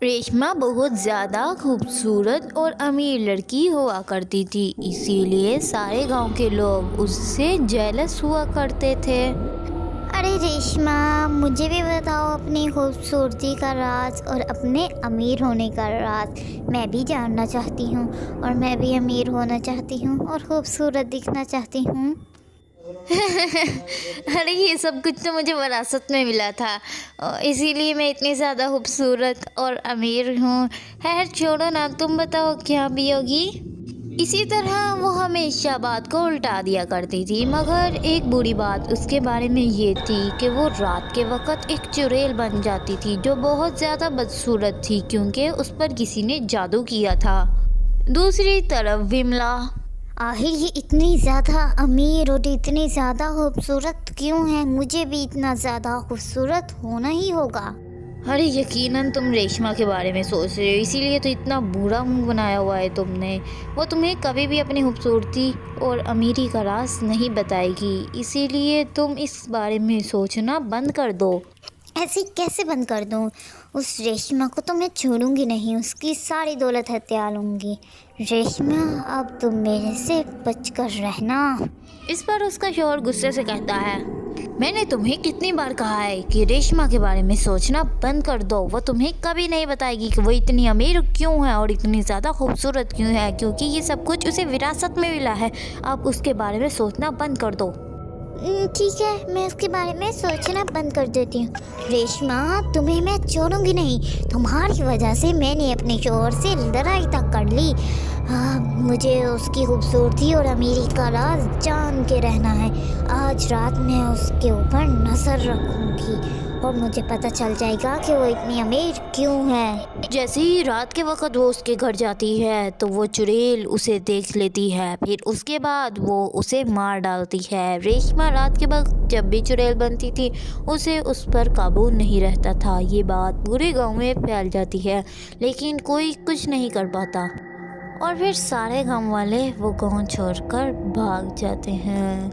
रेशमा बहुत ज़्यादा खूबसूरत और अमीर लड़की हुआ करती थी, इसीलिए सारे गांव के लोग उससे जेलस हुआ करते थे। अरे रेशमा, मुझे भी बताओ अपनी खूबसूरती का राज और अपने अमीर होने का राज। मैं भी जानना चाहती हूँ और मैं भी अमीर होना चाहती हूँ और खूबसूरत दिखना चाहती हूँ। अरे ये सब कुछ तो मुझे विरासत में मिला था, इसीलिए मैं इतनी ज़्यादा खूबसूरत और अमीर हूँ। खैर छोड़ो ना, तुम बताओ क्या पियोगी। इसी तरह वो हमेशा बात को उल्टा दिया करती थी, मगर एक बुरी बात उसके बारे में ये थी कि वो रात के वक्त एक चुड़ैल बन जाती थी जो बहुत ज़्यादा बदसूरत थी क्योंकि उस पर किसी ने जादू किया था। दूसरी तरफ विमला। आखिर ये इतनी ज़्यादा अमीर और इतनी ज़्यादा खूबसूरत क्यों है? मुझे भी इतना ज़्यादा खूबसूरत होना ही होगा। अरे यकीनन तुम रेशमा के बारे में सोच रहे हो, इसीलिए तो इतना बुरा मुंह बनाया हुआ है तुमने। वो तुम्हें कभी भी अपनी खूबसूरती और अमीरी का राज नहीं बताएगी, इसीलिए तुम इस बारे में सोचना बंद कर दो। ऐसे कैसे बंद कर दूँ? उस रेशमा को तो मैं छोड़ूंगी नहीं, उसकी सारी दौलत हत्या लूँगी। रेशमा, अब तुम मेरे से बचकर रहना। इस पर उसका शौहर गुस्से से कहता है, मैंने तुम्हें कितनी बार कहा है कि रेशमा के बारे में सोचना बंद कर दो। वो तुम्हें कभी नहीं बताएगी कि वो इतनी अमीर क्यों है और इतनी ज़्यादा खूबसूरत क्यों है, क्योंकि ये सब कुछ उसे विरासत में मिला है। अब उसके बारे में सोचना बंद कर दो। ठीक है, मैं उसके बारे में सोचना बंद कर देती हूँ। रेशमा, तुम्हें मैं छोड़ूंगी नहीं। तुम्हारी वजह से मैंने अपने शौहर से लड़ाई तक कर ली। मुझे उसकी खूबसूरती और अमीरी का राज जान के रहना है। आज रात मैं उसके ऊपर नजर रखूंगी और मुझे पता चल जाएगा कि वो इतनी अमीर क्यों है। जैसे ही रात के वक्त वो उसके घर जाती है तो वो चुड़ैल उसे देख लेती है, फिर उसके बाद वो उसे मार डालती है। रेशमा रात के वक्त जब भी चुड़ैल बनती थी उसे उस पर काबू नहीं रहता था। ये बात पूरे गांव में फैल जाती है, लेकिन कोई कुछ नहीं कर पाता और फिर सारे गांव वाले वो गांव छोड़कर भाग जाते हैं।